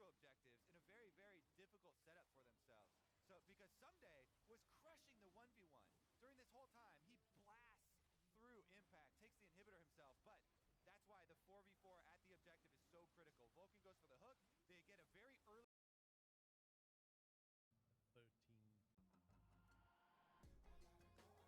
neutral objectives in a very, very difficult setup for themselves. So because Someday was crushing the 1v1. During this whole time, he blasts through Impact, takes the inhibitor himself, but that's why the 4v4 at the objective is so critical. Vulcan goes for the hook. They get a very early... Stay split. They are sort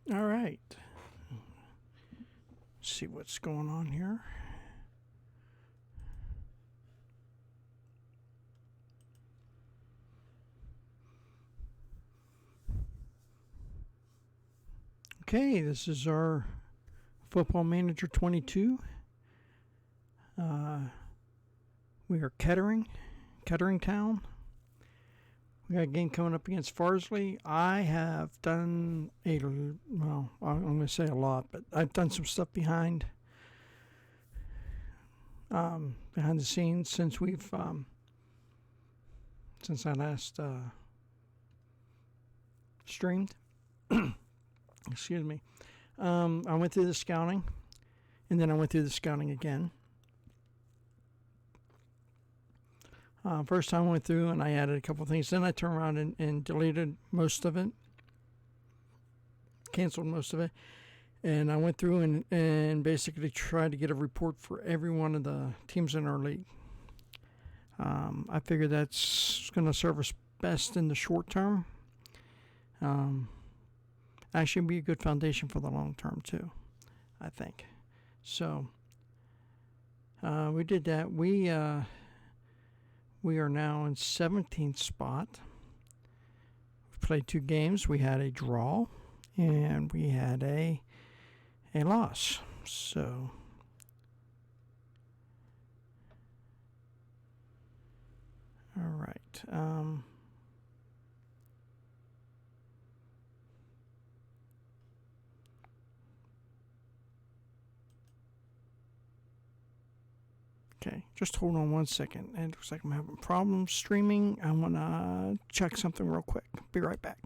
All right. See what's going on here. Okay, this is our Football Manager 22. We are Kettering Town. We got a game coming up against Farsley. I have done I'm going to say a lot, but I've done some stuff behind the scenes since since I last streamed. Excuse me. I went through the scouting, and then I went through the scouting again. First time I went through and I added a couple things. Then I turned around and deleted most of it, canceled most of it. And I went through and basically tried to get a report for every one of the teams in our league. I figure that's going to serve us best in the short term. Actually be a good foundation for the long term too, I think. So we did that. We are now in 17th spot. We played 2 games. We had a draw and we had a loss. So all right. Okay, just hold on 1 second. It looks like I'm having problems streaming. I want to check something real quick. Be right back.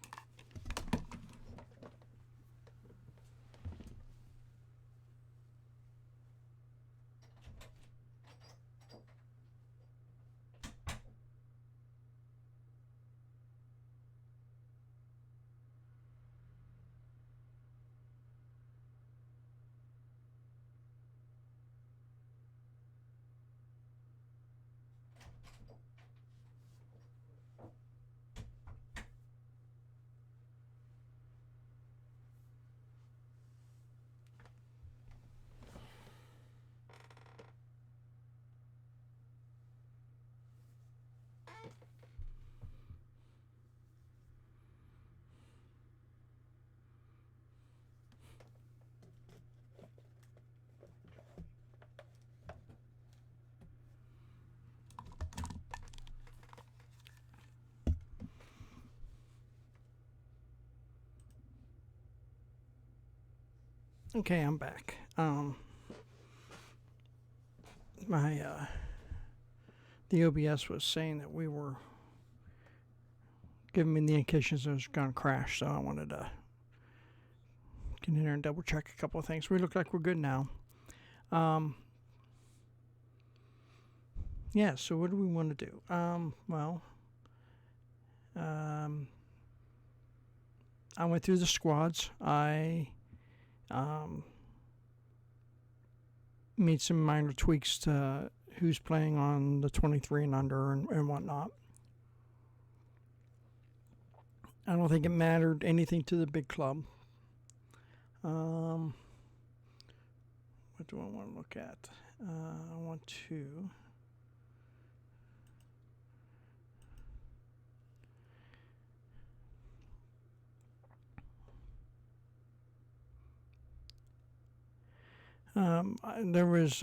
Okay, I'm back. The OBS was saying that we were giving me the indications it was going to crash, so I wanted to get in there and double check a couple of things. We look like we're good now. Yeah, so what do we want to do? I went through the squads. I made some minor tweaks to who's playing on the 23 and under and whatnot. I don't think it mattered anything to the big club. What do I want to look at? I want to... there was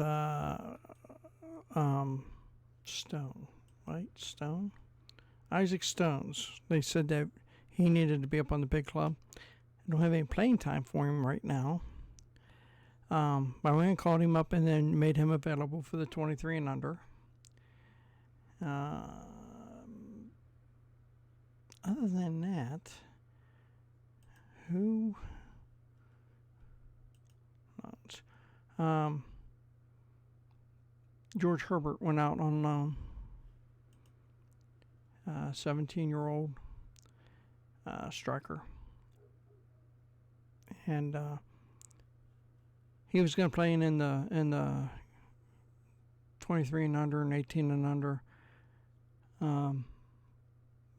Stone, right? Stone? Isaac Stones. They said that he needed to be up on the big club. I don't have any playing time for him right now. But I went and called him up and then made him available for the 23 and under. Other than that, who... George Herbert went out on loan. 17-year-old striker. And he was going to play in the 23 and under and 18 and under. But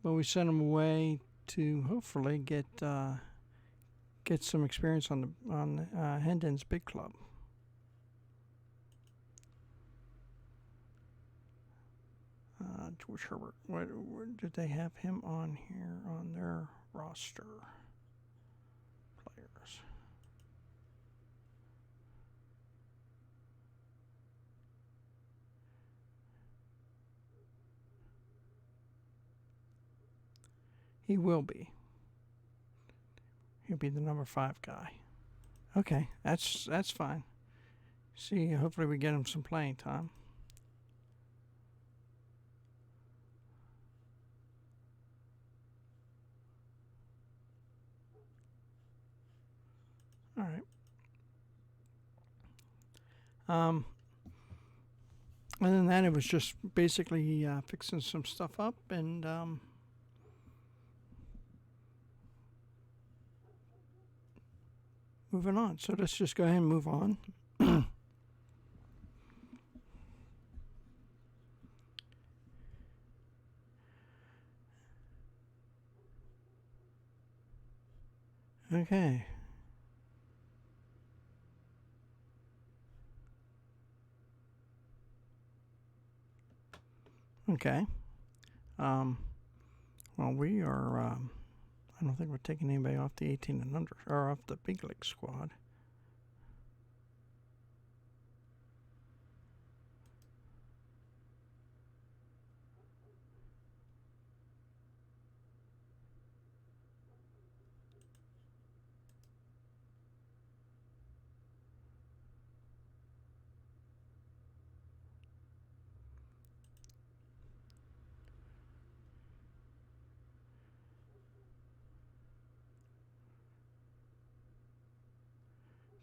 we sent him away to hopefully get some experience on Hendon's big club. George Herbert. Where did they have him on here on their roster? Players. He will be. He'll be the number 5 guy. Okay, that's fine. See, hopefully we get him some playing time. All right. Other than that, it was just basically fixing some stuff up and moving on. So let's just go ahead and move on. Okay. Okay. Well, we are. I don't think we're taking anybody off the 18 and under, or off the big league squad.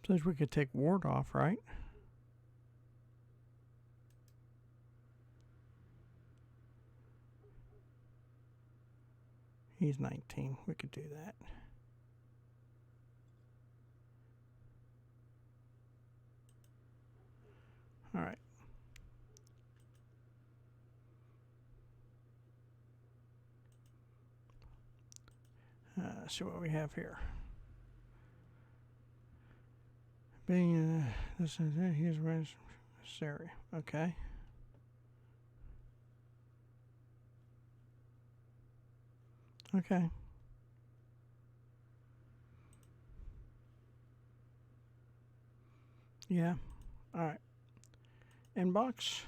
Says we could take Ward off, right? He's 19. We could do that. All right. See what we have here. Being this is it. Here's necessary. Okay. Okay. Yeah. All right. Inbox.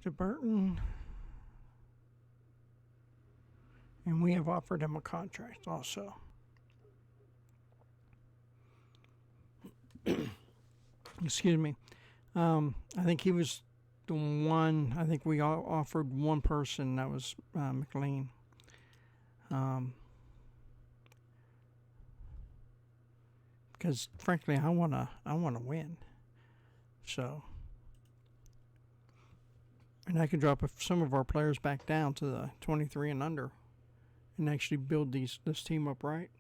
To Burton. And we have offered him a contract also. Excuse me. I think he was the one. I think we all offered one person. That was McLean. Because frankly, I wanna win. So, and I could drop some of our players back down to the 23 and under, and actually build this team up right.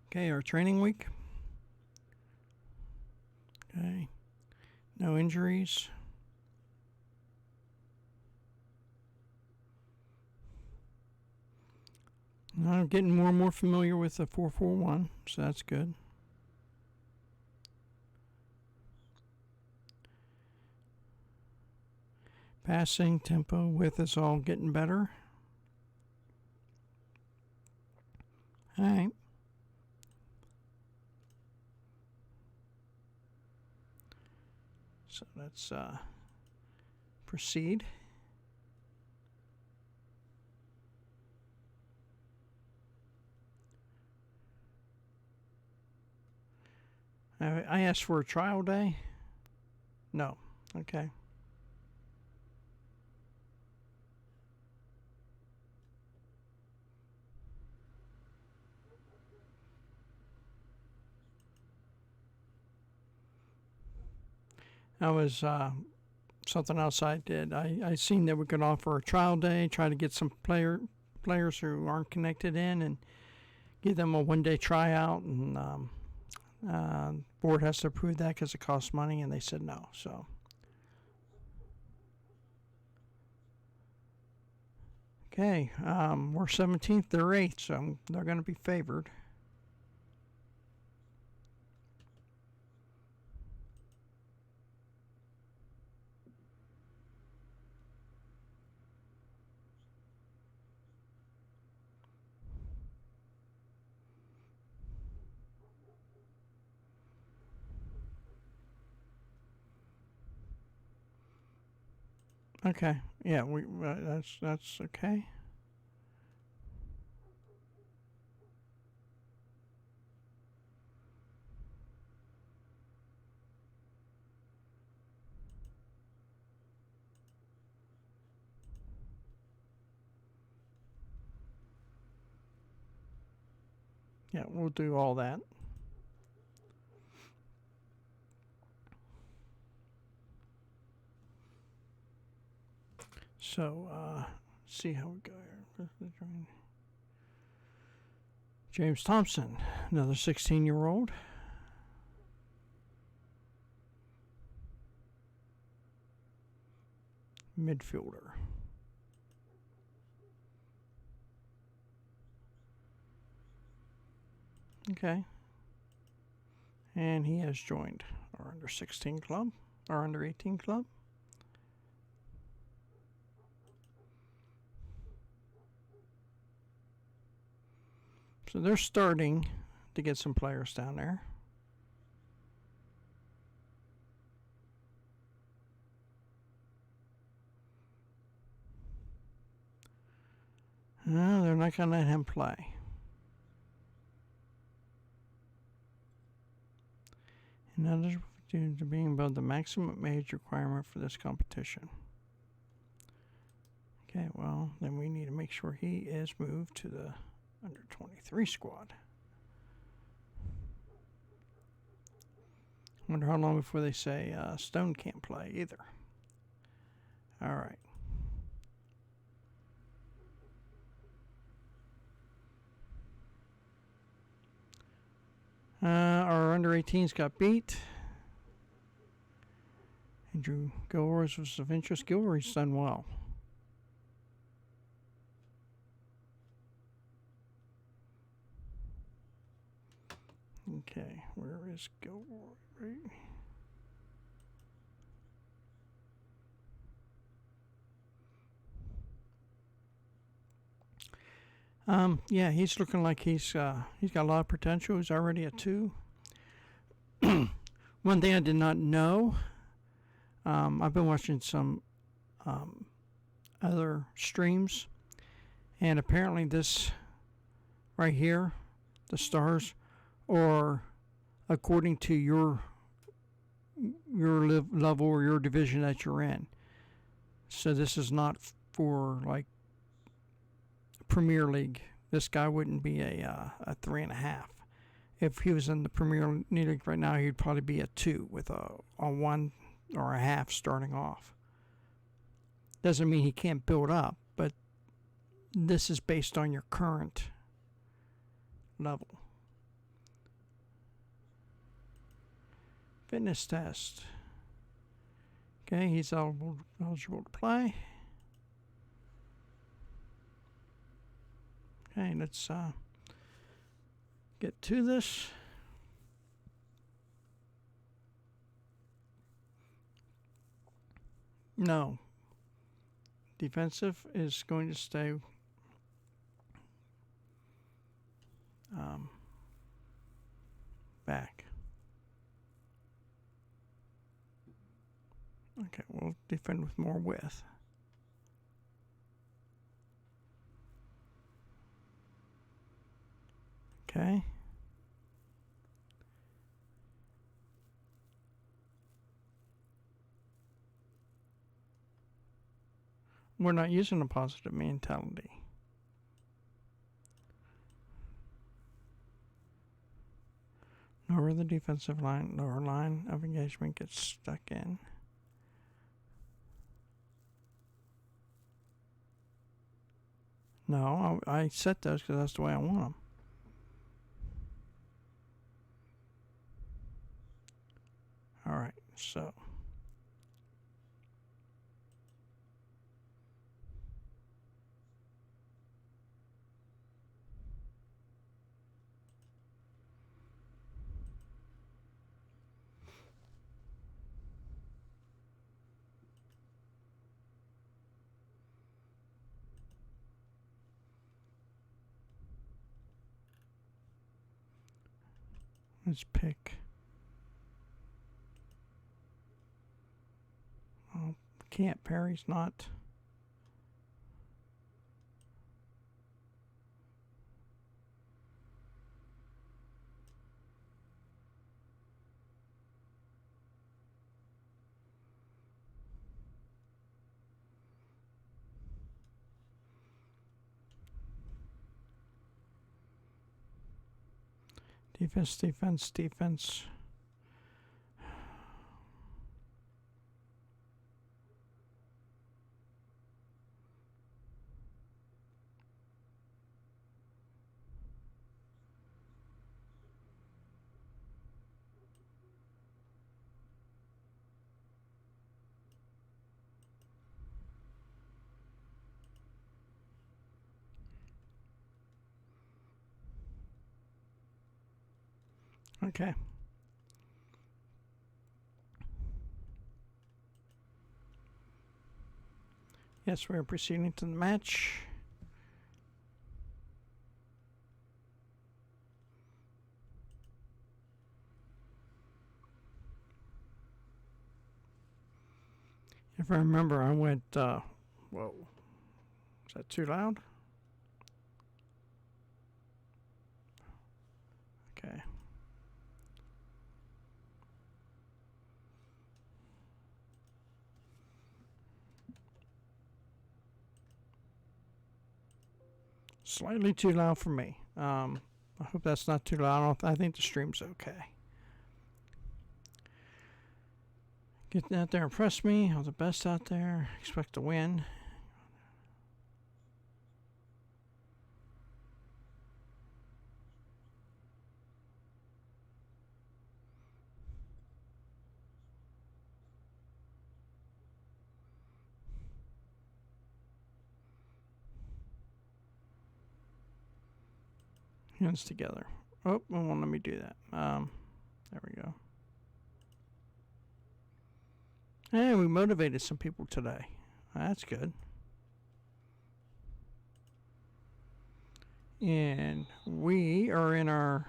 Okay, our training week. Okay, no injuries. Now I'm getting more and more familiar with the 4-4-1, so that's good. Passing, tempo, width is all getting better. All right. So let's proceed. I asked for a trial day. No. Okay. That was something else I did. I seen that we could offer a trial day, try to get some players who aren't connected in, and give them a one-day tryout. And board has to approve that because it costs money, and they said no. So. Okay, we're 17th, they're 8th, so they're going to be favored. Okay, yeah, that's okay. Yeah, we'll do all that. So, see how we go here. James Thompson, another 16-year-old. midfielder. Okay. And he has joined our under 16 club, our under 18 club. So they're starting to get some players down there. No, they're not going to let him play. Another due to being above the maximum age requirement for this competition. Okay, well, then we need to make sure he is moved to the under 23 squad. Wonder how long before they say Stone can't play either. All right. Our under 18s got beat. Andrew Gilroy's was of interest. Gilroy's done well. Okay, where is Gilroy? Yeah, he's looking like he's got a lot of potential. He's already at 2. One thing I did not know, I've been watching some other streams, and apparently this right here, the stars, are according to your level or your division that you're in. So this is not for like Premier League. This guy wouldn't be a 3.5. If he was in the Premier League right now, he'd probably be a 2 with a 1 or a half starting off. Doesn't mean he can't build up, but this is based on your current level. Fitness test. Okay, he's eligible to play. Okay, let's get to this. No. Defensive is going to stay back. Okay, we'll defend with more width. Okay. We're not using a positive mentality. Lower the defensive line, lower line of engagement gets stuck in. No, I set those because that's the way I want them. All right, so. Let's pick. Oh, can't. Perry's not. Defense, defense, defense. Okay. Yes, we're proceeding to the match. If I remember, I went, whoa. Is that too loud? Okay. Slightly too loud for me. I hope that's not too loud. I think the stream's okay. Get out there and press me. All the best out there. Expect to win. Hands together. Oh, it won't let me do that. There we go. Hey, we motivated some people today. That's good. And we're in our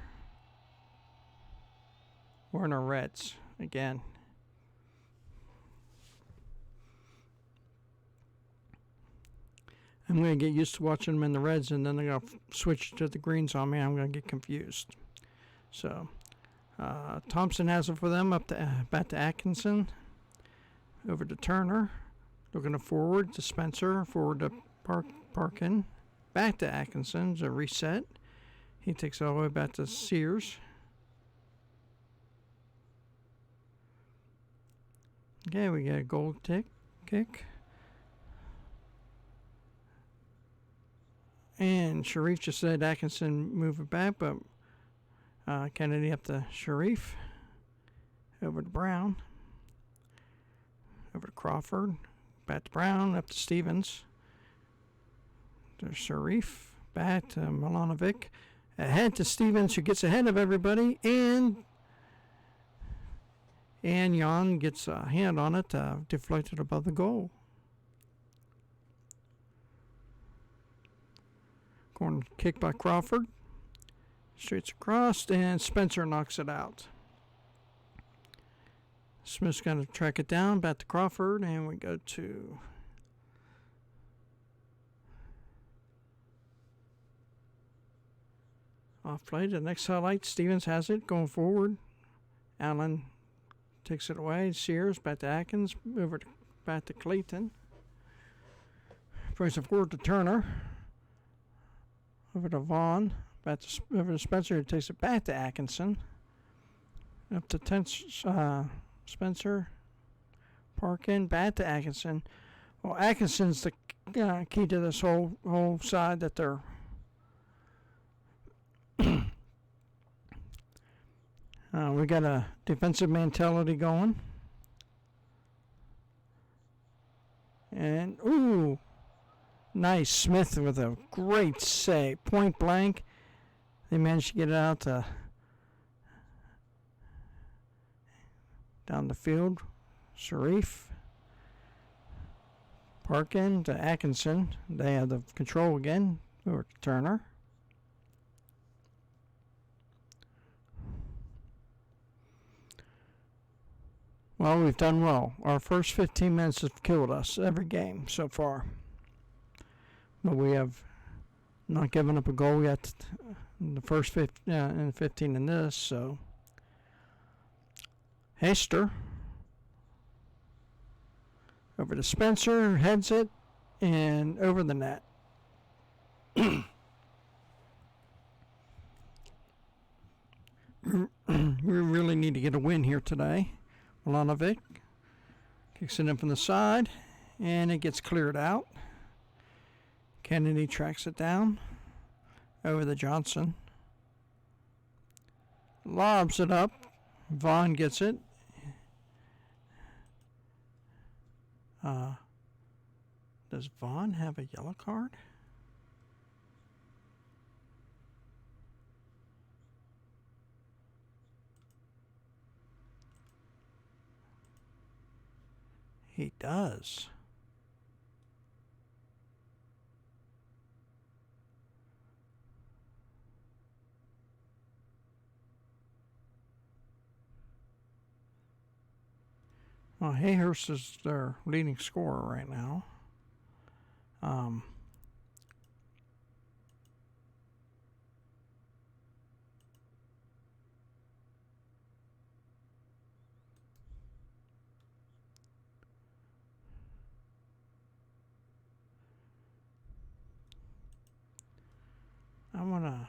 reds again. I'm going to get used to watching them in the reds, and then they're going to switch to the greens on me. I'm going to get confused. So, Thompson has it for them, back to Atkinson. Over to Turner. Looking forward to Spencer. Forward to Parkin. Back to Atkinson. It's a reset. He takes it all the way back to Sears. Okay, we get a goal kick. And Sharif just said Atkinson move it back, but Kennedy up to Sharif. Over to Brown. Over to Crawford. Back to Brown. Up to Stevens. To Sharif. Back to Milanovic. Ahead to Stevens, who gets ahead of everybody. And Jan gets a hand on it, deflected above the goal. Corner kick by Crawford. Straight across, and Spencer knocks it out. Smith's going to track it down, back to Crawford, and we go to off play. The next highlight, Stevens has it, going forward. Allen takes it away. Sears, back to Atkins, back to Clayton. Plays it forward to Turner. Over to Vaughn. Over to Spencer, who takes it back to Atkinson. Up to Spencer. Parkin, back to Atkinson. Well, Atkinson's the key to this whole side that they're we got a defensive mentality going. And, ooh, nice. Smith with a great save. Point blank. They managed to get it out down the field. Sharif. Parkin to Atkinson. They have the control again. Over to Turner. Well, we've done well. Our first 15 minutes have killed us every game so far. But we have not given up a goal yet in the first 15 in this. So, Hester over to Spencer, heads it, and over the net. We really need to get a win here today. Milanovic kicks it in from the side, and it gets cleared out. Kennedy tracks it down over the Johnson. Lobs it up. Vaughn gets it. Does Vaughn have a yellow card? He does. Well, Hayhurst is their leading scorer right now. I want to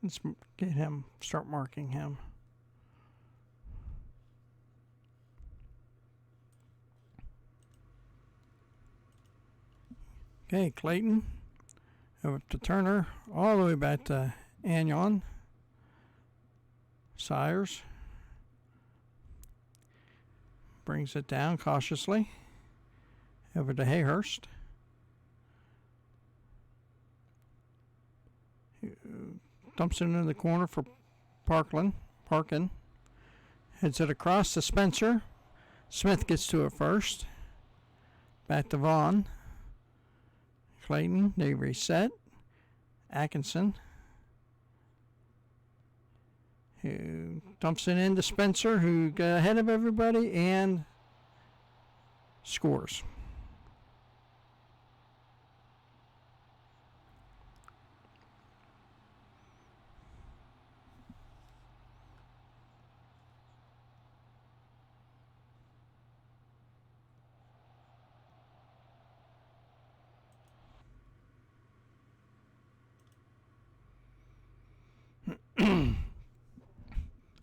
let's get him, start marking him. Okay, Clayton, over to Turner, all the way back to Agnon. Sires brings it down cautiously. Over to Hayhurst. Dumps it into the corner for Parkin. Heads it across to Spencer. Smith gets to it first. Back to Vaughn. Clayton, they reset. Atkinson, who dumps it into Spencer, who got ahead of everybody and scores.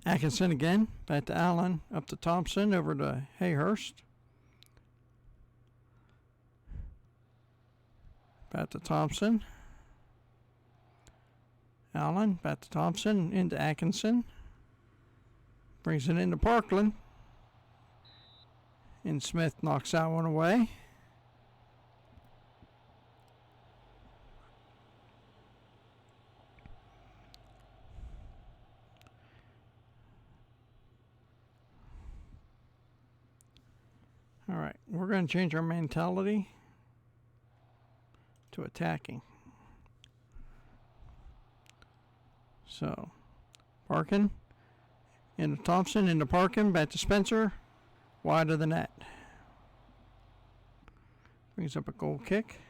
Atkinson again, back to Allen, up to Thompson, over to Hayhurst. Back to Thompson. Allen, back to Thompson, into Atkinson. Brings it into Parkland. And Smith knocks that one away. All right, we're going to change our mentality to attacking. So, Parkin into Thompson, into Parkin, back to Spencer, wide of the net. Brings up a goal kick.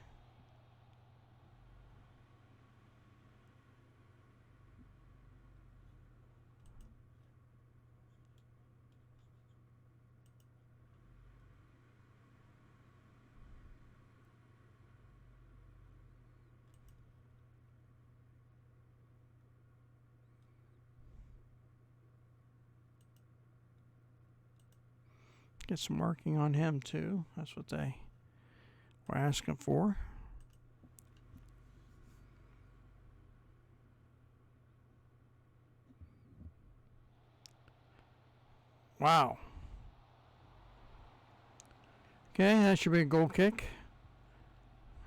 Get some marking on him too. That's what they were asking for. Wow. Okay, that should be a goal kick.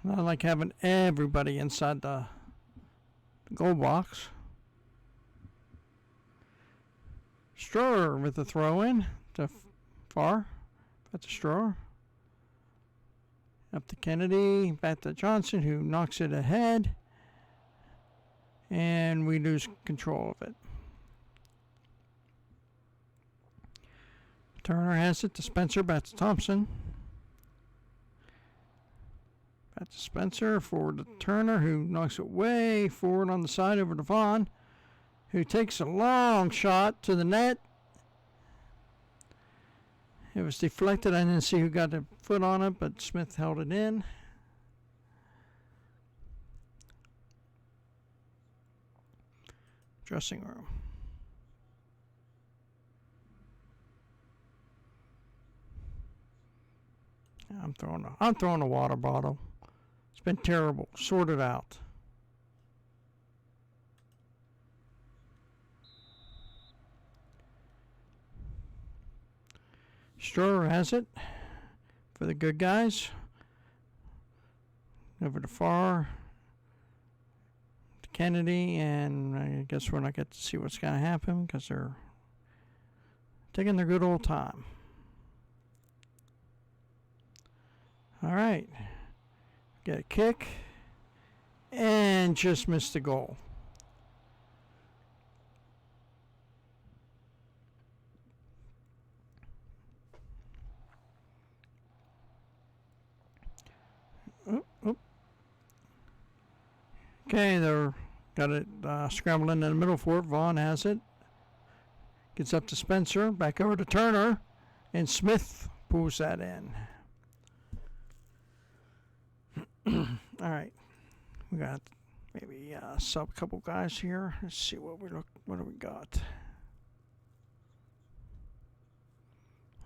I like having everybody inside the goal box. Stroher with the throw in to far. Back to Stroher. Up to Kennedy. Back to Johnson, who knocks it ahead. And we lose control of it. Turner has it to Spencer. Back to Thompson. Back to Spencer. Forward to Turner, who knocks it way forward on the side over to Vaughn, who takes a long shot to the net. It was deflected. I didn't see who got a foot on it, but Smith held it in. Dressing room. I'm throwing a water bottle. It's been terrible. Sort it out. Stroher has it for the good guys. Over to Farr. To Kennedy, and I guess we're not going to see what's going to happen because they're taking their good old time. All right. Get a kick. And just missed the goal. Okay, they're got it scrambling in the middle for it. Vaughn has it. Gets up to Spencer. Back over to Turner. And Smith pulls that in. All right. We got maybe sub a couple guys here. Let's see what do we got.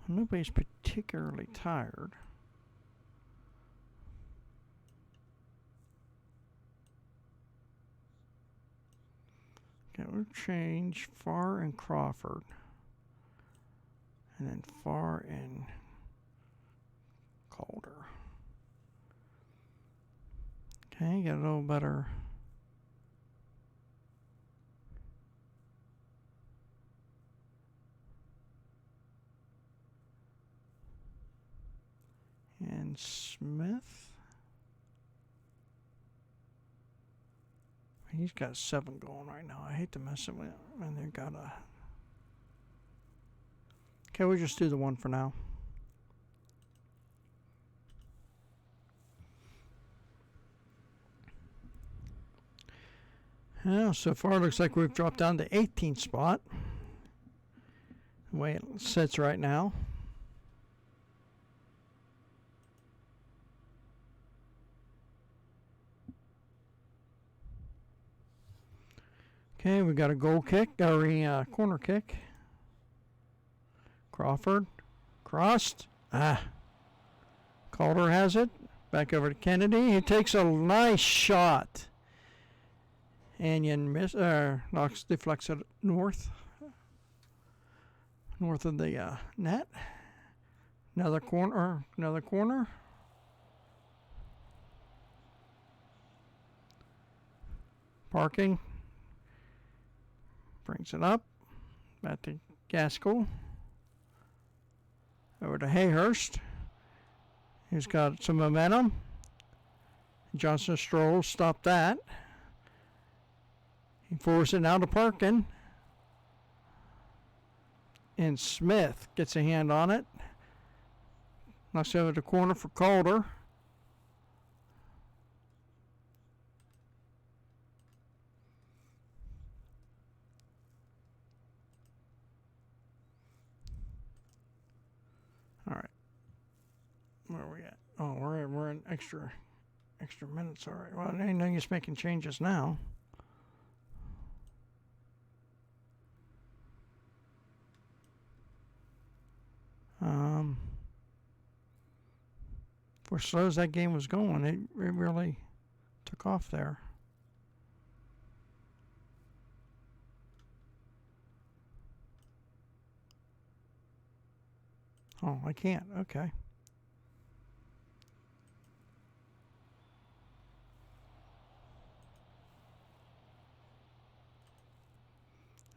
Nobody's particularly tired. Okay, we'll change Farr and Crawford. And then Farr and Calder. Okay, got a little better. And Smith. He's got 7 going right now. I hate to mess him with. And they've got a. Okay, we'll just do the one for now. Yeah, so far it looks like we've dropped down to 18th spot. The way it sits right now. Okay, we got a goal kick, or a corner kick. Crawford, crossed. Calder has it. Back over to Kennedy. He takes a nice shot. Anion deflects it north of the net. Another corner. Parking. Brings it up. Back to Gaskell. Over to Hayhurst. He's got some momentum. Johnson Stroll stopped that. He forced it out to Parkin. And Smith gets a hand on it. Knocks it over the corner for Calder. All right. Where are we at? Oh, we're in extra minutes. All right. Well, I know he's making changes now. For as slow as that game was going, it really took off there. Oh, I can't. Okay.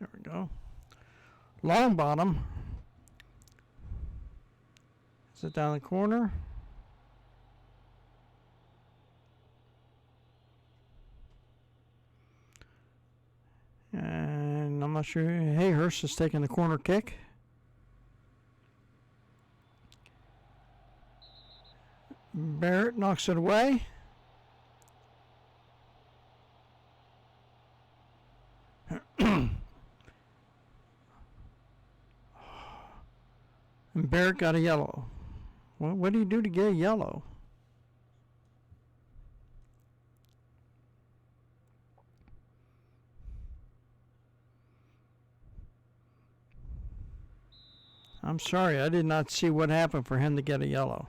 There we go. Long bottom. Is it down the corner? And I'm not sure. Hayhurst is taking the corner kick. Barrett knocks it away. And Barrett got a yellow. What do you do to get a yellow? I'm sorry, I did not see what happened for him to get a yellow.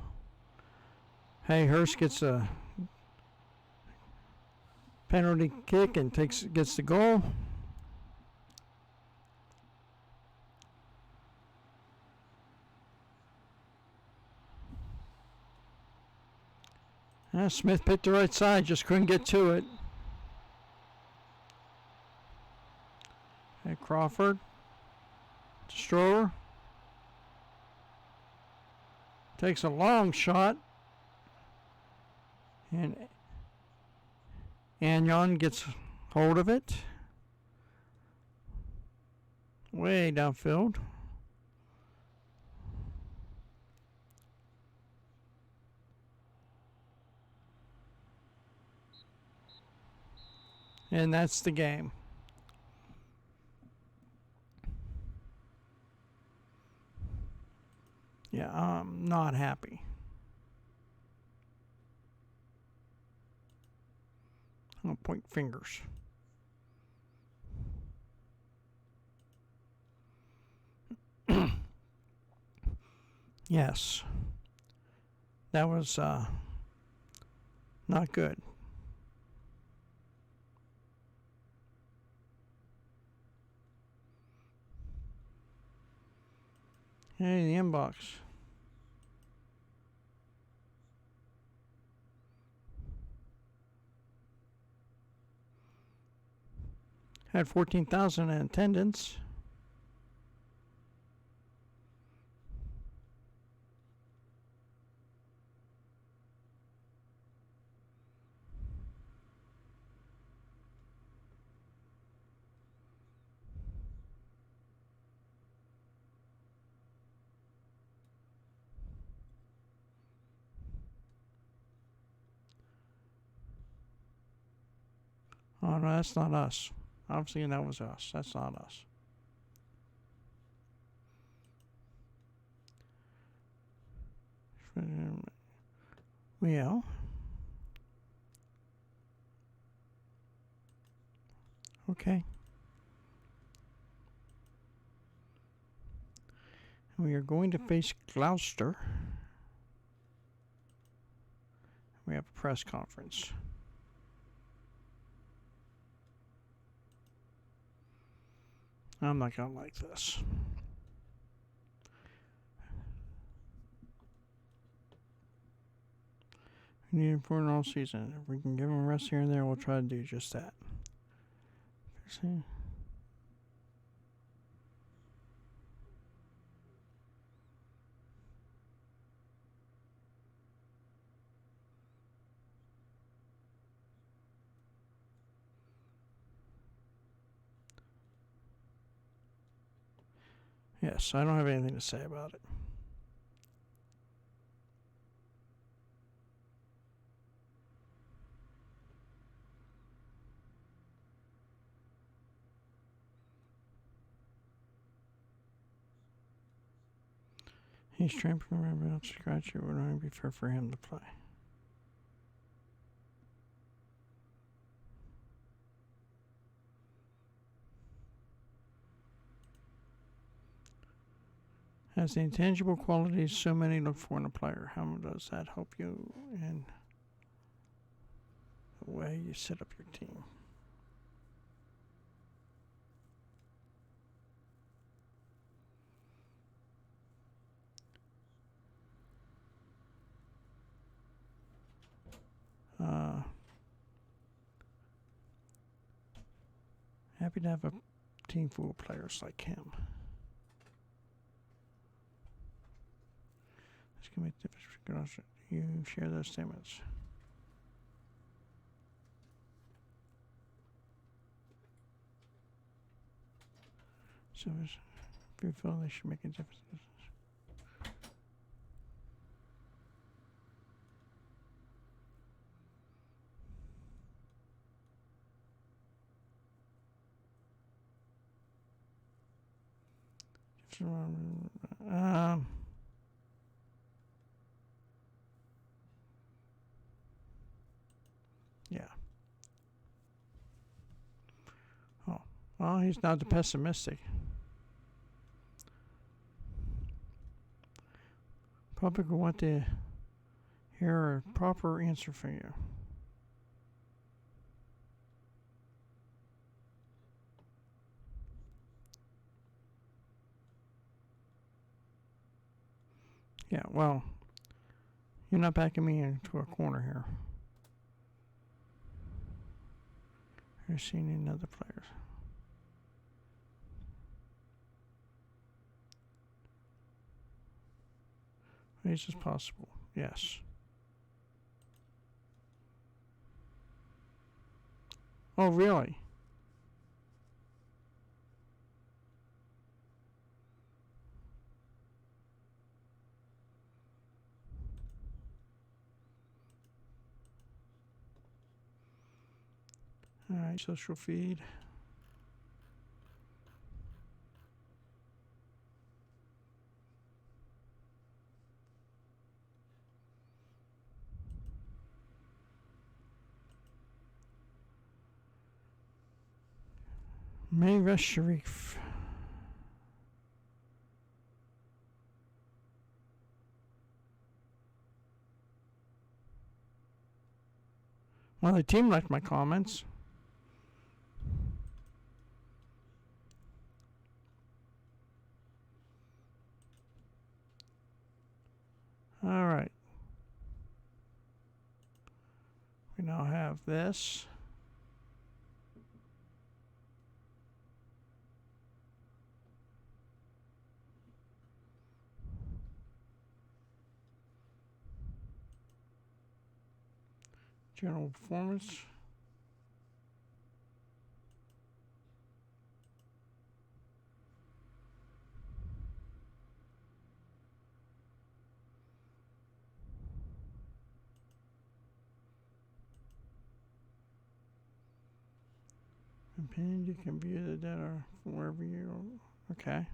Hayhurst gets a penalty kick and gets the goal. Smith picked the right side, just couldn't get to it. And Crawford to Strower. Takes a long shot. And Agnon gets hold of it. Way downfield. And that's the game. Yeah, I'm not happy. I'll point fingers. Yes. That was not good. Hey, the inbox. Had 14,000 in attendance. Oh, no, that's not us. I'm thinking that was us. That's not us. Well. Okay. We are going to face Gloucester. We have a press conference. I'm not going to like this. We need him for an all season. If we can give him a rest here and there, we'll try to do just that. See? Yes, I don't have anything to say about it. He's trained from everyone else to scratch. It would only be fair for him to play. Has the intangible qualities so many look for in a player. How does that help you in the way you set up your team? Happy to have a team full of players like him. This can make the difference. You share those statements. So if you feel they should make a difference. Yeah. Oh, well, he's not the pessimistic. Public will want to hear a proper answer from you. Yeah, well, You're not backing me into a corner here. You're seeing another player. This is possible. Yes. Oh, really? All right, social feed. Mayra Sharif. Well, the team liked my comments. All right. We now have this. General performance. Opinion, you can view the data from wherever you. Okay.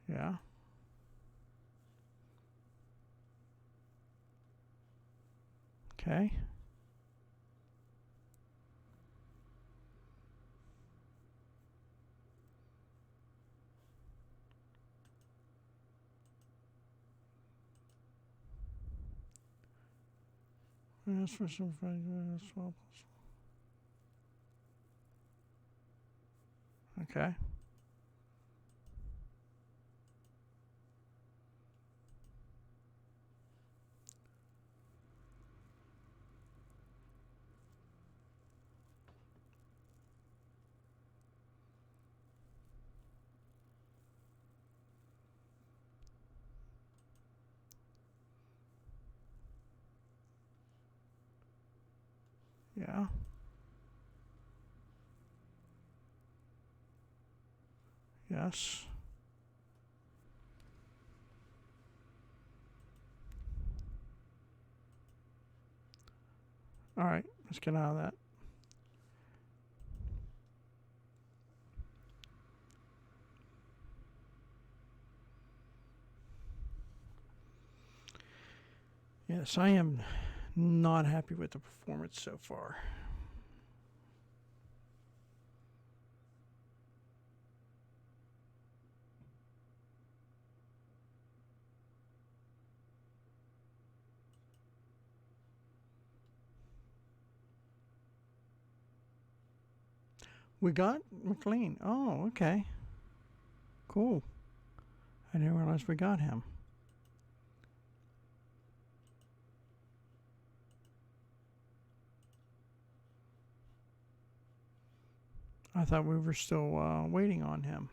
Yeah. Okay. Ask for some as well. Okay. Yeah. Yes. All right. Let's get out of that. Yes, I am not happy with the performance so far. We got McLean. Oh, okay. Cool. I didn't realize we got him. I thought we were still waiting on him.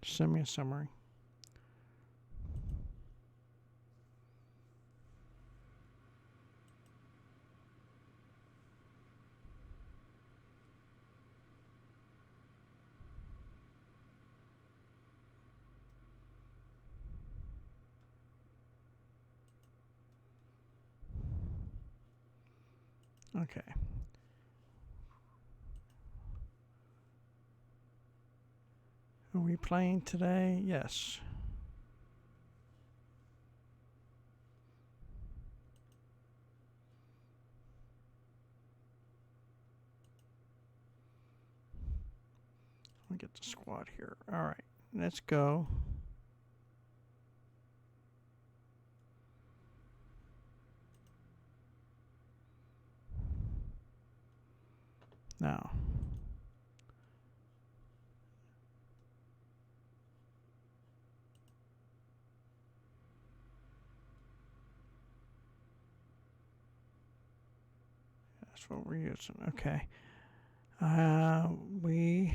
Send me a summary. Okay. Are we playing today? Yes. Let me get the squad here. All right. let's go. Now, that's what we're using. Okay. We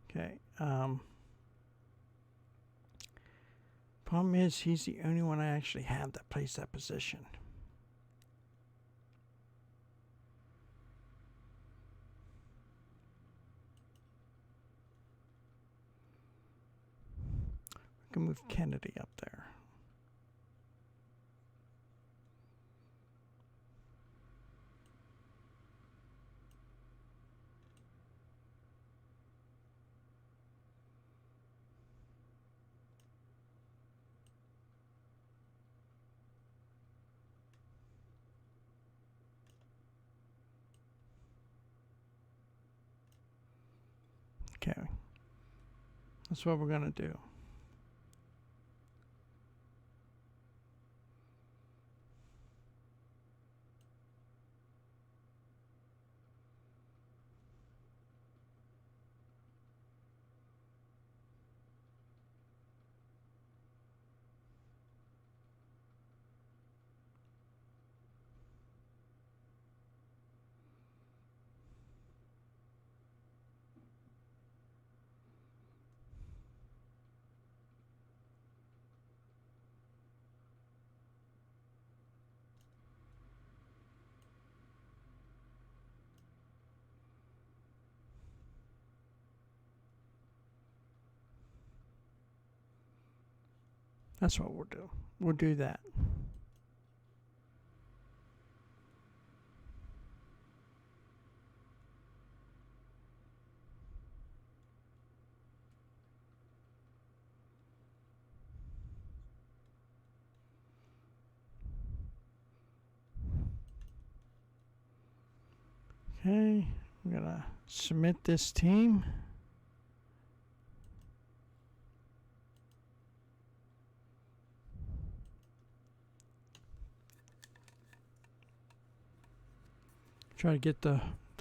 okay. Problem is, he's the only one I actually have that plays that position. We can move Kennedy up there. Okay. That's what we're going to do. That's what we'll do. We'll do that. Okay, I'm going to submit this team. Try to get the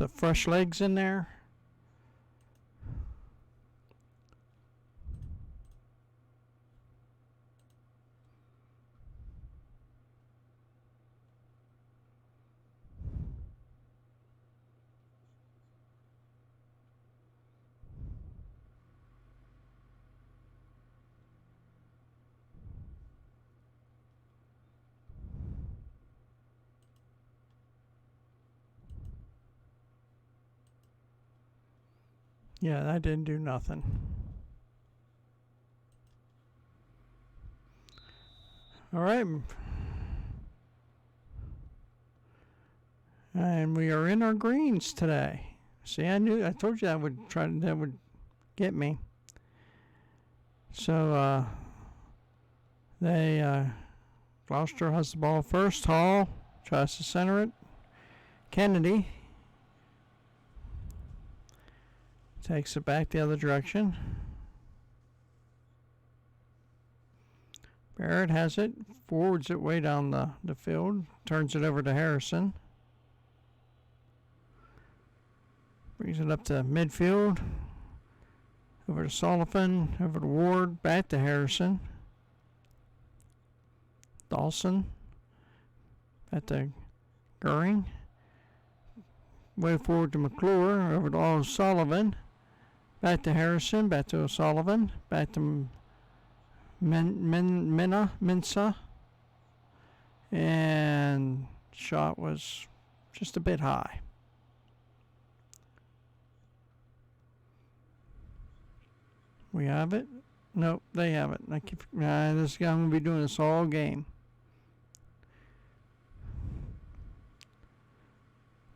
fresh legs in there. Yeah, that didn't do nothing. All right. And we are in our greens today. See, I told you that would get me. So, Gloucester has the ball first. Hall tries to center it. Kennedy takes it back the other direction. Barrett has it, forwards it way down the field, turns it over to Harrison. Brings it up to midfield. Over to Sullivan, over to Ward, back to Harrison. Dawson, back to Goering. Way forward to McClure, over to O'Sullivan. Back to Harrison, back to O'Sullivan, back to Mensah. And shot was just a bit high. We have it. Nope, they haven't. This guy, I'm going to be doing this all game.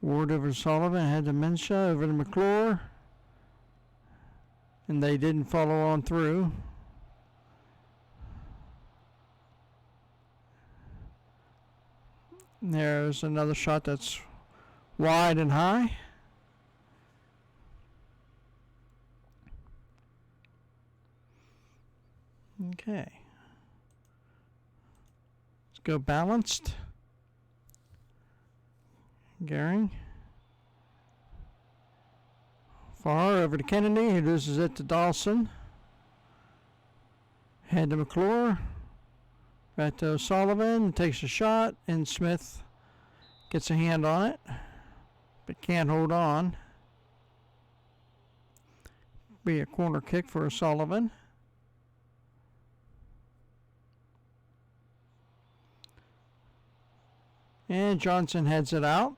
Ward over to Sullivan, had dementia over to McClure. And they didn't follow on through. There's another shot that's wide and high. Okay. Let's go balanced. Gehring. Far over to Kennedy. He loses it to Dawson. Head to McClure. Back to O'Sullivan. Takes a shot. And Smith gets a hand on it. But can't hold on. Be a corner kick for O'Sullivan. And Johnson heads it out.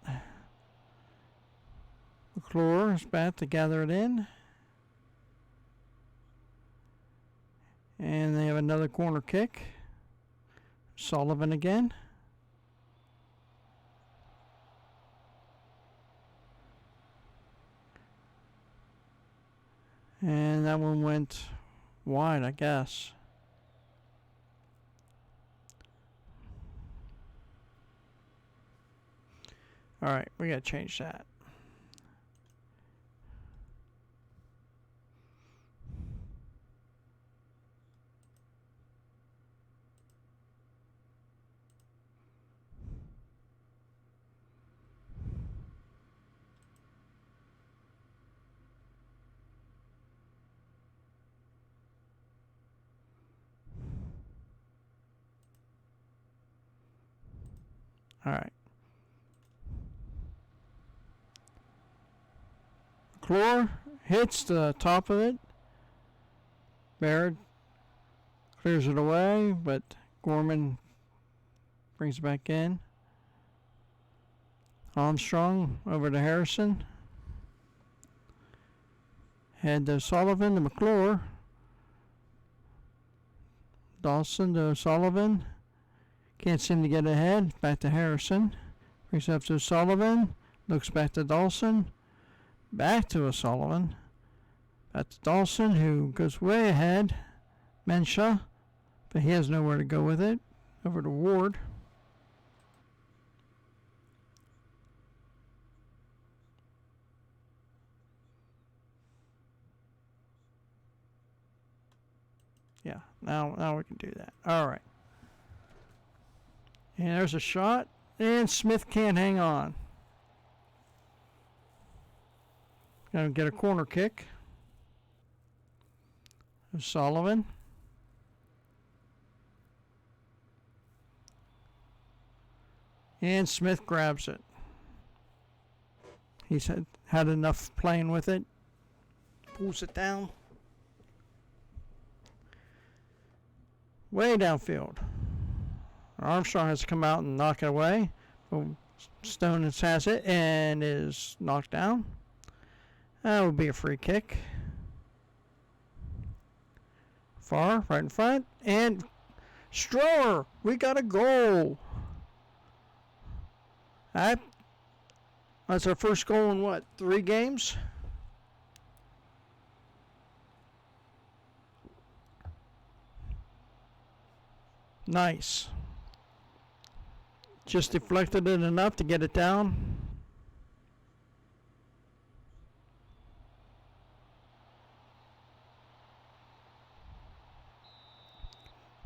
McClure is back to gather it in. And they have another corner kick. Sullivan again. And that one went wide, I guess. All right, we got to change that. All right. McClure hits the top of it. Baird clears it away, but Gorman brings it back in. Armstrong over to Harrison. Head to Sullivan to McClure. Dawson to Sullivan. Can't seem to get ahead. Back to Harrison. Brings it up to Sullivan. Looks back to Dawson. Back to O'Sullivan. Back to Dawson, who goes way ahead. Mensah, but he has nowhere to go with it. Over to Ward. Yeah, now we can do that. All right. And there's a shot, and Smith can't hang on. Going to get a corner kick. Sullivan. And Smith grabs it. He's had enough playing with it. Pulls it down. Way downfield. Armstrong has to come out and knock it away. Stone has it and is knocked down. That would be a free kick. Far, right in front. And Strower, we got a goal. That's our first goal in what, 3 games? Nice. Just deflected it enough to get it down.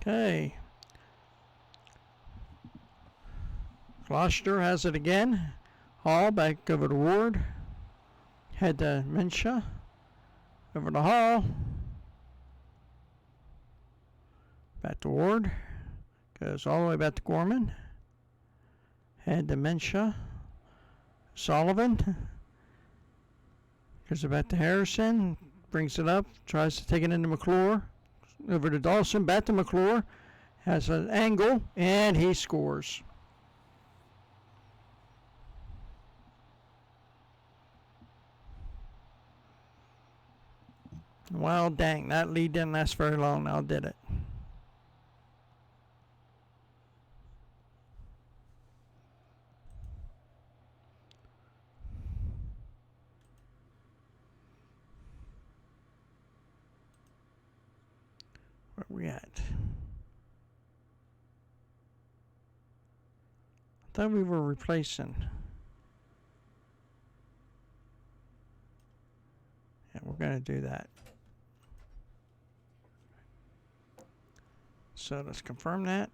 Okay. Gloucester has it again. Hall back over to Ward. Head to Mensah. Over to Hall. Back to Ward. Goes all the way back to Gorman. Head to Mensah. Sullivan. Gives it back to Harrison. Brings it up. Tries to take it into McClure. Over to Dawson. Back to McClure. Has an angle. And he scores. Well, dang, that lead didn't last very long now, did it? Where we at? I thought we were replacing. Yeah, we're going to do that. So let's confirm that.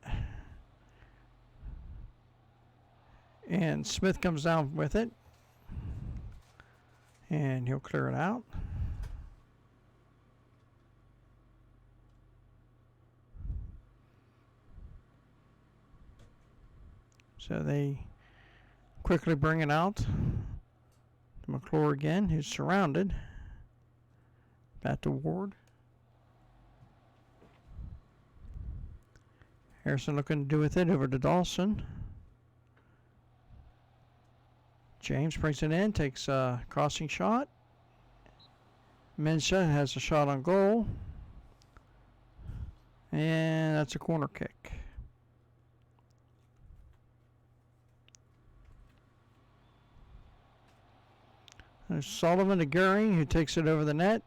And Smith comes down with it. And he'll clear it out. So they quickly bring it out to McClure again, who's surrounded. Back to Ward. Harrison looking to do with it over to Dawson. James brings it in, takes a crossing shot. Mensah has a shot on goal. And that's a corner kick. There's Sullivan to Goering, who takes it over the net.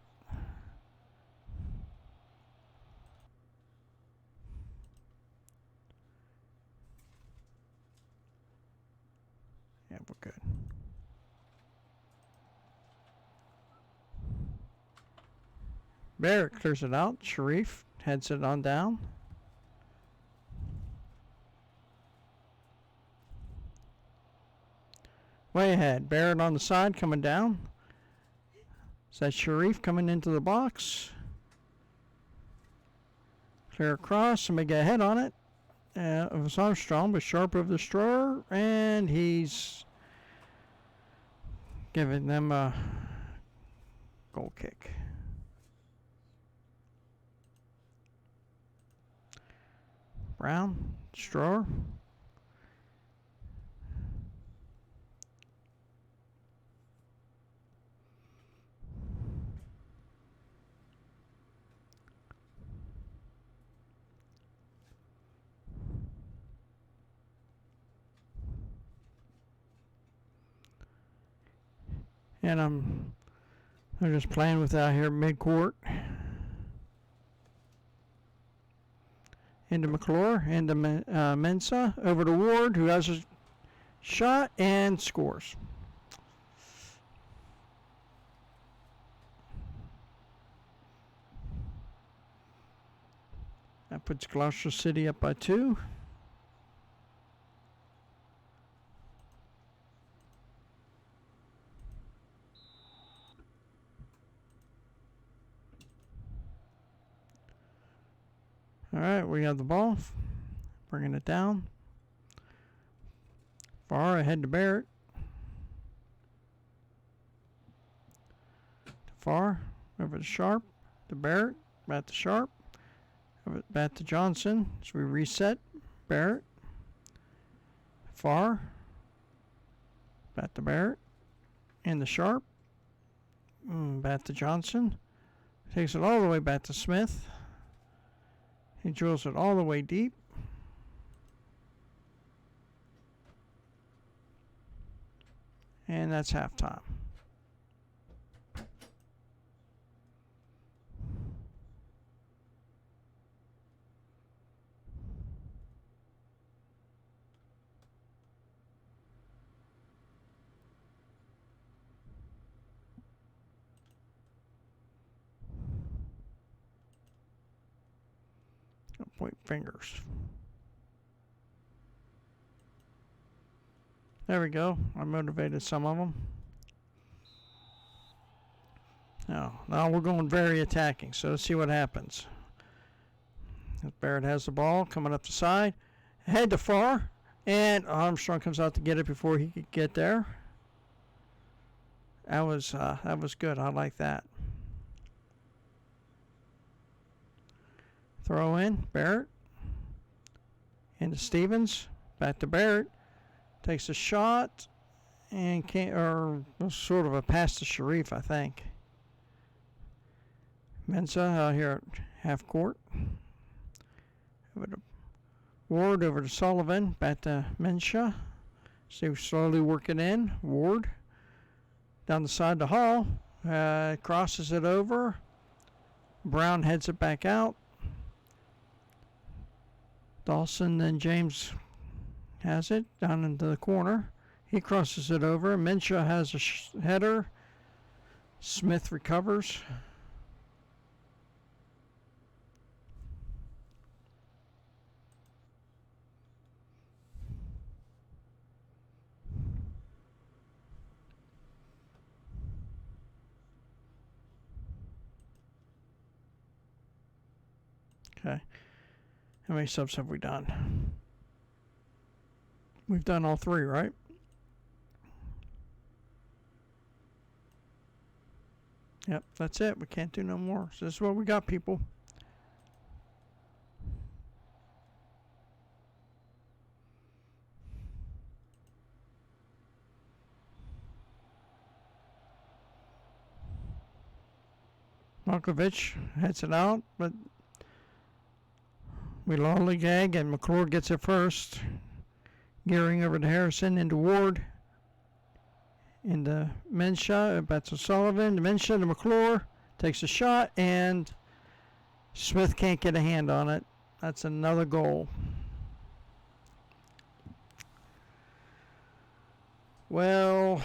Yeah, we're good. Barrett clears it out. Sharif heads it on down. Way ahead. Barrett on the side coming down. Is that Sharif coming into the box? Clear across. Somebody get a head on it. It was Armstrong, but sharp of the destroyer. And he's giving them a goal kick. Brown, Stroher. And they're just playing with out here mid-court. Into McClure, into Mensah, over to Ward, who has a shot and scores. That puts Gloucester City up by 2. All right, we have the ball. Bringing it down. Far ahead to Barrett. To Far. Over to Sharp. To Barrett. Back to Sharp. Over back to Johnson. So we reset. Barrett. Far. Back to Barrett. And the Sharp. Back to Johnson. Takes it all the way back to Smith. He drills it all the way deep. And that's halftime. Point fingers. There we go. I motivated some of them. Now we're going very attacking. So let's see what happens. Barrett has the ball coming up the side. Head to Far. And Armstrong comes out to get it before he could get there. That was good. I like that. Throw in, Barrett. Into Stevens. Back to Barrett. Takes a shot. And sort of a pass to Sharif, I think. Mensa out here at half court. Over to Ward, over to Sullivan, back to Mensah. So slowly working in. Ward down the side to Hall. Crosses it over. Brown heads it back out. Dawson, then James has it down into the corner. He crosses it over. Mensah has a header. Smith recovers. Okay. How many subs have we done? We've done all three, right? Yep, that's it. We can't do no more. So this is what we got, people. Malkovich heads it out, but we lollygag and McClure gets it first. Gearing over to Harrison into Ward. Into Mensah, back to Sullivan. Mensah to McClure. Takes a shot, and Smith can't get a hand on it. That's another goal. Well,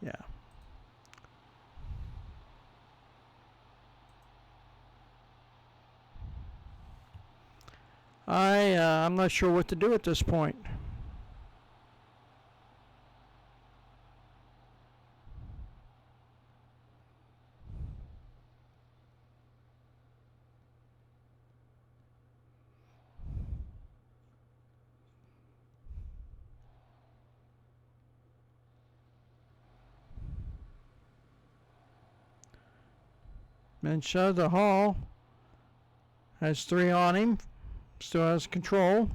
yeah. I'm not sure what to do at this point. Mensah to Hall. Has 3 on him. Still has control.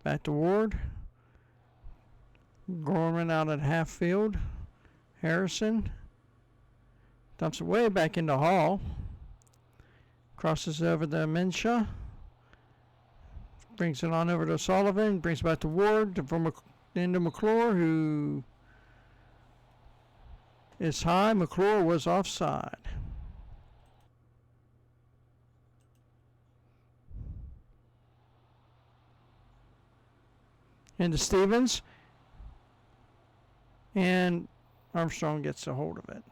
Back to Ward. Gorman out at half field. Harrison. Dumps it way back into Hall. Crosses over to Mensah. Brings it on over to Sullivan. Brings it back to Ward. Into McClure, who is high. McClure was offside. Into Stevens. And Armstrong gets a hold of it.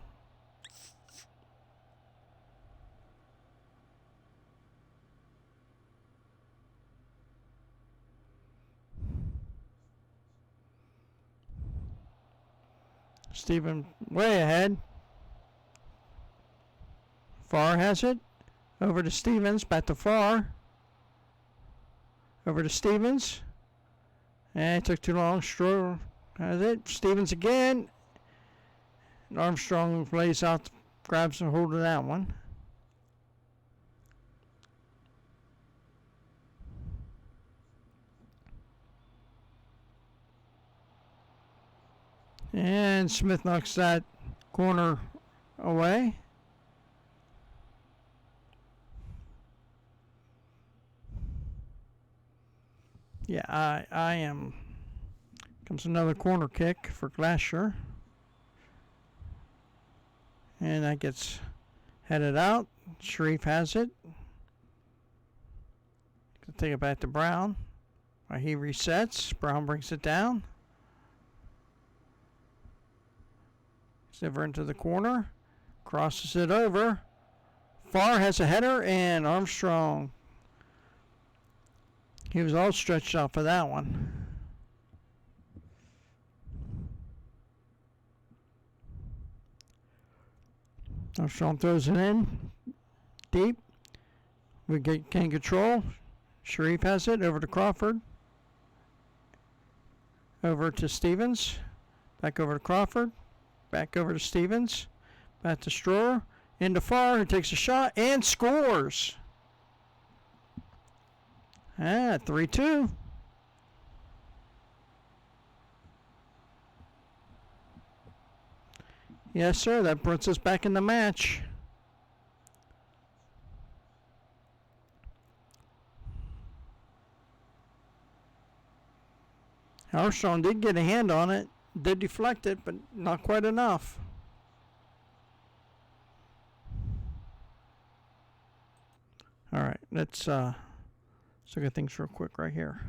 Steven way ahead. Farr has it. Over to Stevens. Back to Farr. Over to Stevens. And it took too long. Stroh has it. Stevens again. And Armstrong lays out, grabs a hold of that one. And Smith knocks that corner away. Yeah, I am. Comes another corner kick for Glasher. And that gets headed out. Sharif has it. Take it back to Brown. He resets. Brown brings it down. Over into the corner. Crosses it over. Farr has a header, and Armstrong. He was all stretched out for that one. Armstrong throws it in. Deep. We gain control. Sharif has it. Over to Crawford. Over to Stevens. Back over to Crawford. Back over to Stevens. Back to Stroh. Into Farr, who takes a shot and scores. 3-2. Yes, sir. That puts us back in the match. Armstrong did get a hand on it. Did deflect it, but not quite enough. All right, let's look at things real quick right here.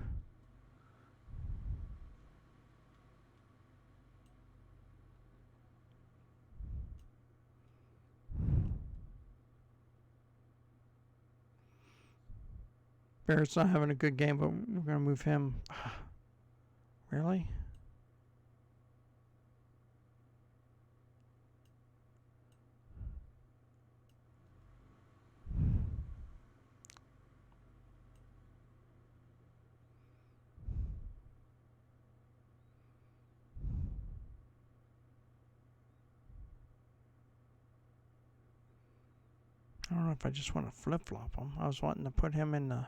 Barrett's not having a good game, but we're going to move him. Really? I don't know if I just want to flip-flop him. I was wanting to put him in the...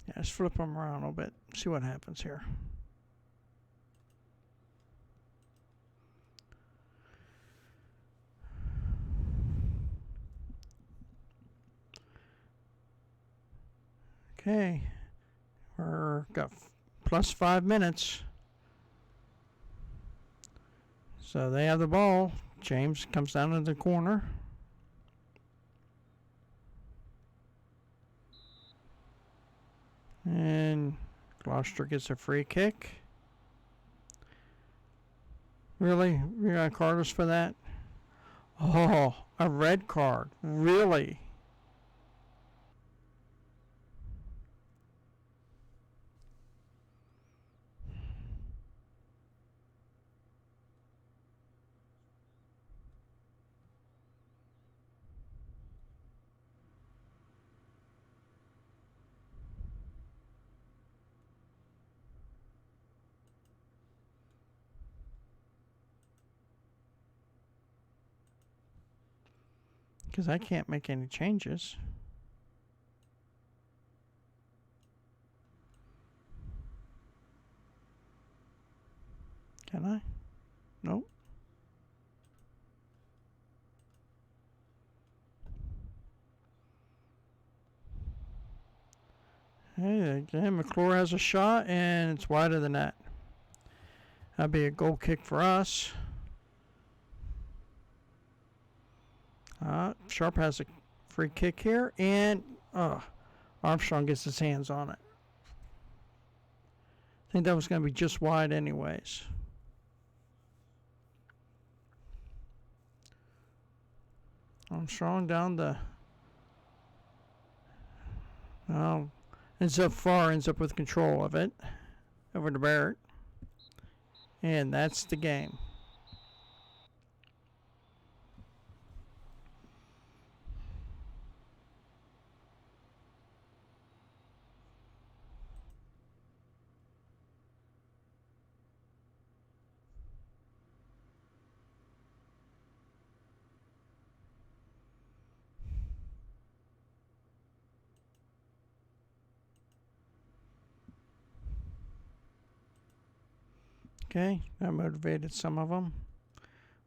Yeah, just flip him around a little bit. See what happens here. Okay. We're got plus 5 minutes. So they have the ball. James comes down to the corner. And Gloucester gets a free kick. Really? You're going to card us for that? Oh, a red card. Really? Because I can't make any changes. Can I? Nope. Hey, again, McClure has a shot, and it's wide of the net. That'd be a goal kick for us. Sharp has a free kick here, and Armstrong gets his hands on it. I think that was going to be just wide anyways. Armstrong down the... Well, ends up with control of it. Over to Barrett. And that's the game. Okay, that motivated some of them.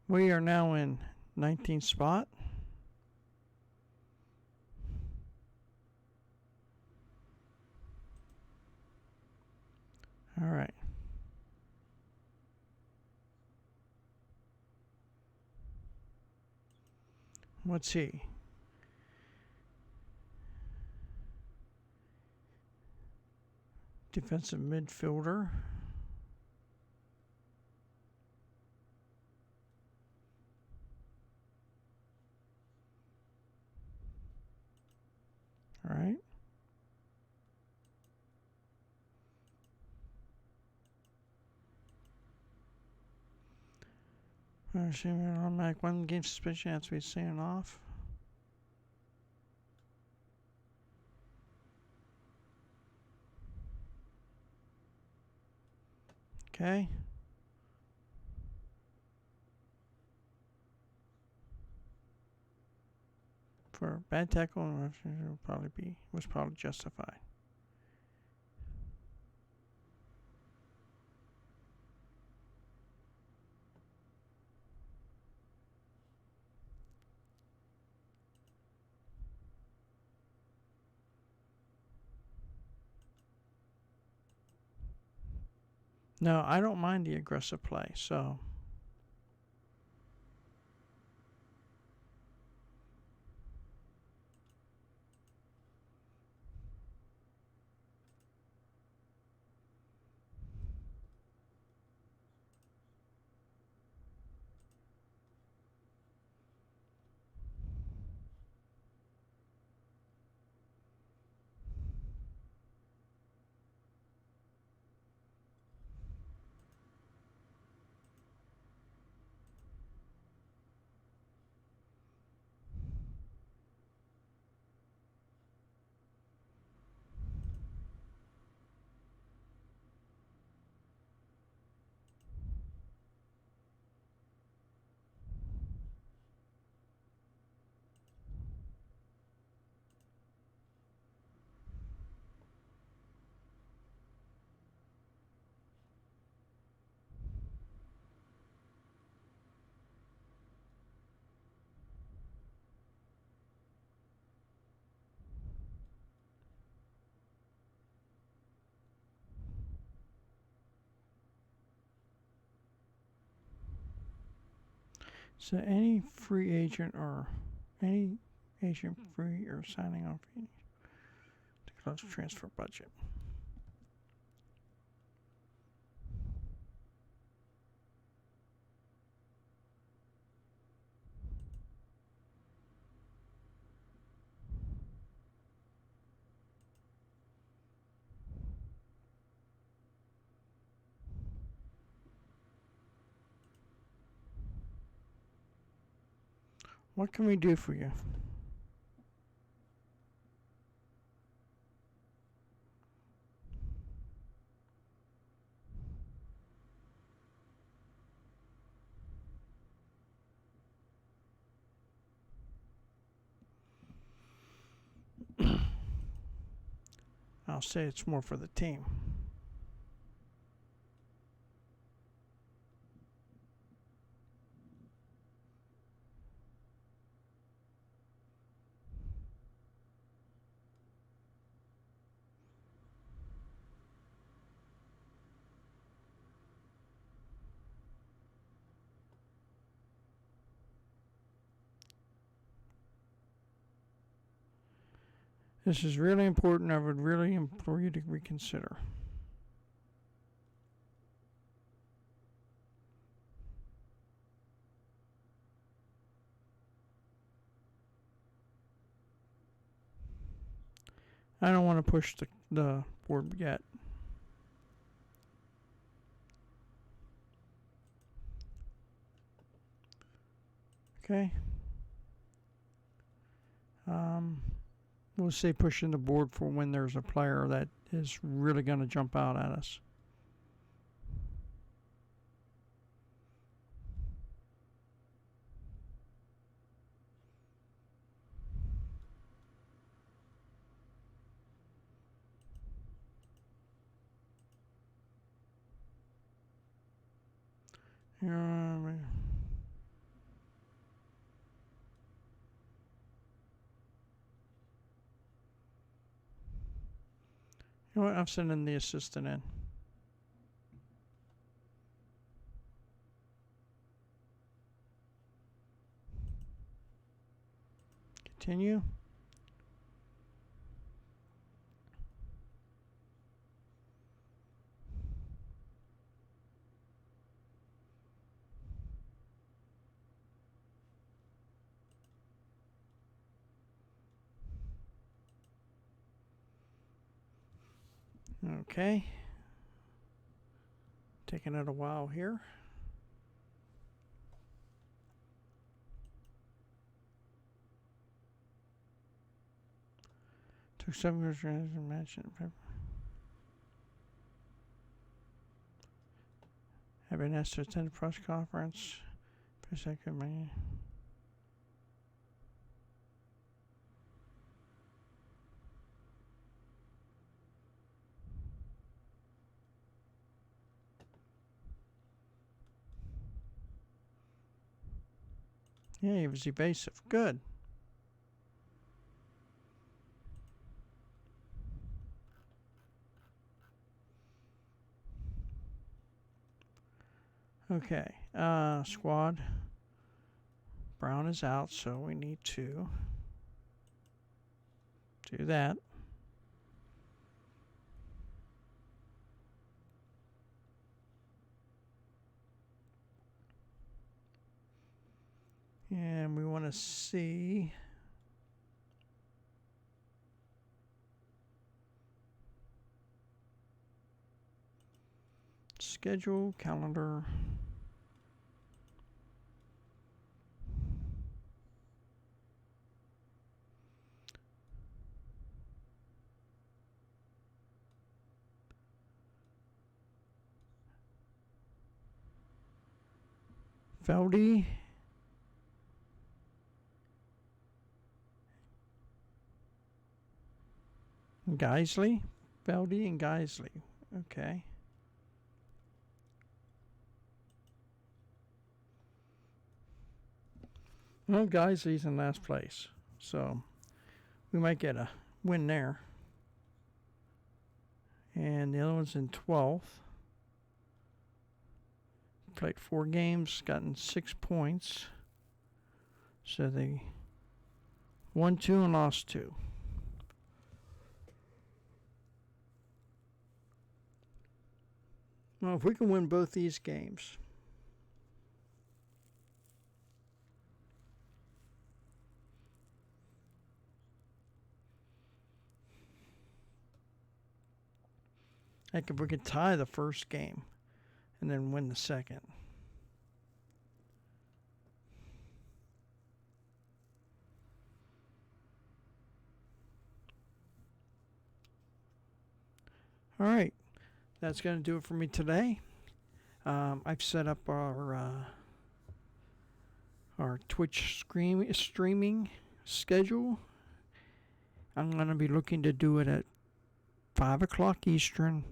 We are now in 19th spot. All right. Let's see. defensive midfielder. All right. Automatic 1 game suspension has to be seen off. Okay. For bad tackle, was probably justified. No, I don't mind the aggressive play, so. So any free agent or any agent free or signing on fee to close transfer budget. What can we do for you? I'll say it's more for the team. This is really important. I would really implore you to reconsider. I don't want to push the board yet. Okay. We'll say pushing the board for when there's a player that is really going to jump out at us. You know what? I'm sending the assistant in. Continue. Okay. Taking it a while here. Took 7 years to mention. Have been asked to attend a press conference. For a second, man. Yeah, he was evasive. Good. Okay. Squad. Brown is out, so we need to do that. And we want to see schedule, calendar. Feldy. Geisley. Feldy and Geisley. Okay. Well, Geisley's in last place, so we might get a win there. And the other one's in 12th. Played 4 games, gotten 6 points. So they won 2 and lost 2. Well, if we can win both these games, heck, if we could tie the first game and then win the second. All right, that's going to do it for me today. I've set up our Twitch streaming schedule. I'm going to be looking to do it at 5 o'clock Eastern.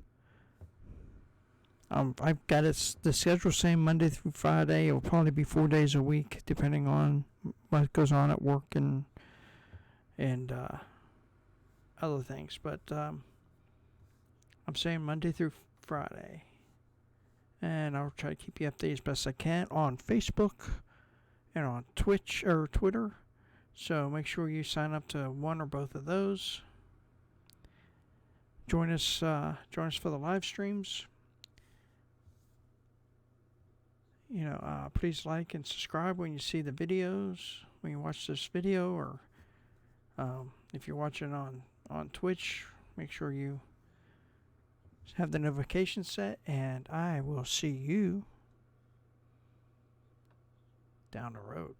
I've got the schedule same Monday through Friday. It'll probably be 4 days a week, depending on what goes on at work and other things. But I'm saying Monday through Friday, and I'll try to keep you updated as best I can on Facebook and on Twitch or Twitter. So make sure you sign up to one or both of those. Join us for the live streams. Please like and subscribe when you see the videos, when you watch this video, or if you're watching on Twitch, make sure you have the notification set, and I will see you down the road.